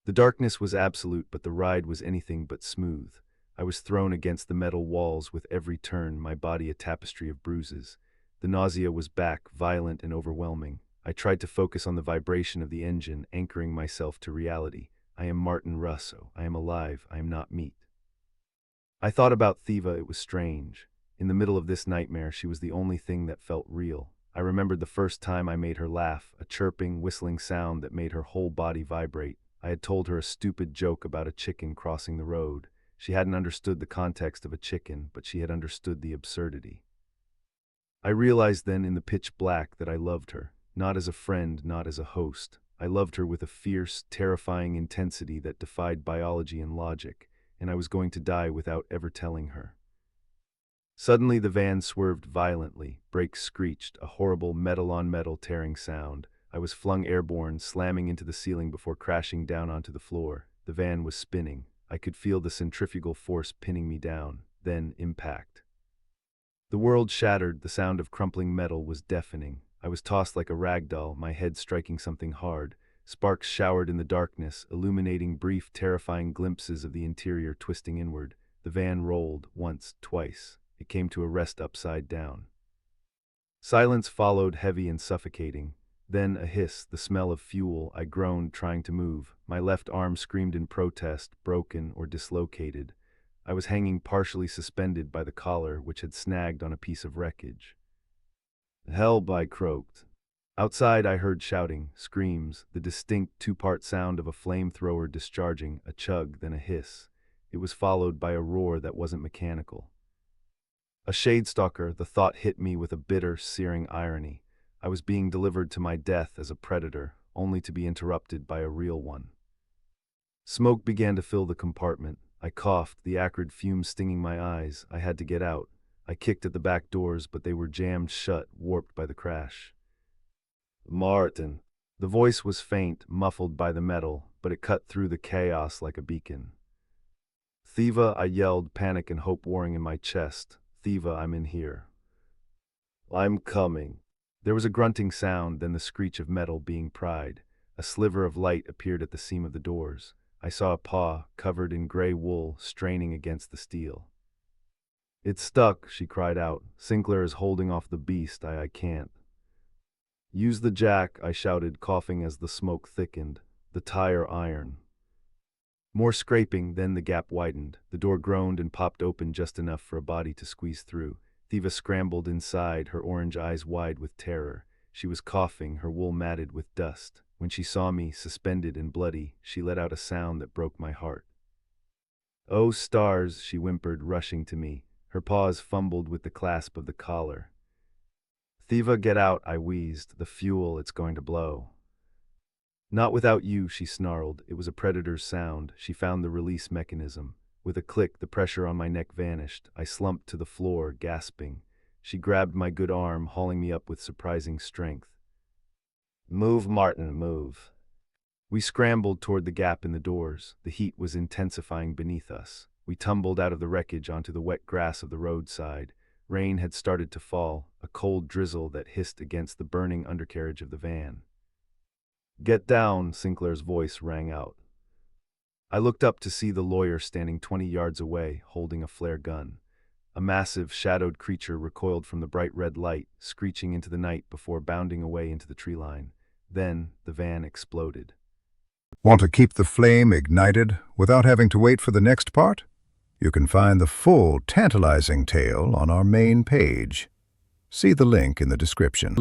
The darkness was absolute, but the ride was anything but smooth. I was thrown against the metal walls with every turn, my body a tapestry of bruises. The nausea was back, violent and overwhelming. I tried to focus on the vibration of the engine, anchoring myself to reality. I am Martin Russo. I am alive. I am not meat. I thought about Thiva. It was strange. In the middle of this nightmare, she was the only thing that felt real. I remembered the first time I made her laugh, a chirping, whistling sound that made her whole body vibrate. I had told her a stupid joke about a chicken crossing the road. She hadn't understood the context of a chicken, but she had understood the absurdity. I realized then in the pitch black that I loved her, not as a friend, not as a host. I loved her with a fierce, terrifying intensity that defied biology and logic, and I was going to die without ever telling her. Suddenly the van swerved violently, brakes screeched, a horrible metal-on-metal tearing sound. I was flung airborne, slamming into the ceiling before crashing down onto the floor. The van was spinning. I could feel the centrifugal force pinning me down. Then, impact. The world shattered. The sound of crumpling metal was deafening. I was tossed like a rag doll, my head striking something hard. Sparks showered in the darkness, illuminating brief, terrifying glimpses of the interior twisting inward. The van rolled, once, twice. It came to a rest upside down. Silence followed, heavy and suffocating. Then a hiss, the smell of fuel. I groaned, trying to move. My left arm screamed in protest, broken or dislocated. I was hanging partially suspended by the collar, which had snagged on a piece of wreckage. "Help!" I croaked. Outside I heard shouting, screams, the distinct two-part sound of a flamethrower discharging, a chug, then a hiss. It was followed by a roar that wasn't mechanical. A shadestalker, the thought hit me with a bitter, searing irony. I was being delivered to my death as a predator, only to be interrupted by a real one. Smoke began to fill the compartment. I coughed, the acrid fumes stinging my eyes. I had to get out. I kicked at the back doors, but they were jammed shut, warped by the crash. "Martin." The voice was faint, muffled by the metal, but it cut through the chaos like a beacon. "Thiva," I yelled, panic and hope warring in my chest. "Thiva, I'm in here." "I'm coming." There was a grunting sound, then the screech of metal being pried. A sliver of light appeared at the seam of the doors. I saw a paw, covered in gray wool, straining against the steel. "It's stuck," she cried out. "Sinclair is holding off the beast. I can't." "Use the jack," I shouted, coughing as the smoke thickened. "The tire iron." More scraping, then the gap widened. The door groaned and popped open just enough for a body to squeeze through. Thiva scrambled inside, her orange eyes wide with terror. She was coughing, her wool matted with dust. When she saw me, suspended and bloody, she let out a sound that broke my heart. "Oh, stars," she whimpered, rushing to me. Her paws fumbled with the clasp of the collar. "Thiva, get out," I wheezed. "The fuel, it's going to blow." "Not without you," she snarled. It was a predator's sound. She found the release mechanism. With a click, the pressure on my neck vanished. I slumped to the floor, gasping. She grabbed my good arm, hauling me up with surprising strength. "Move, Martin, move." We scrambled toward the gap in the doors. The heat was intensifying beneath us. We tumbled out of the wreckage onto the wet grass of the roadside. Rain had started to fall, a cold drizzle that hissed against the burning undercarriage of the van. "Get down," Sinclair's voice rang out. I looked up to see the lawyer standing 20 yards away, holding a flare gun. A massive, shadowed creature recoiled from the bright red light, screeching into the night before bounding away into the tree line. Then, the van exploded. Want to keep the flame ignited without having to wait for the next part? You can find the full, tantalizing tale on our main page. See the link in the description.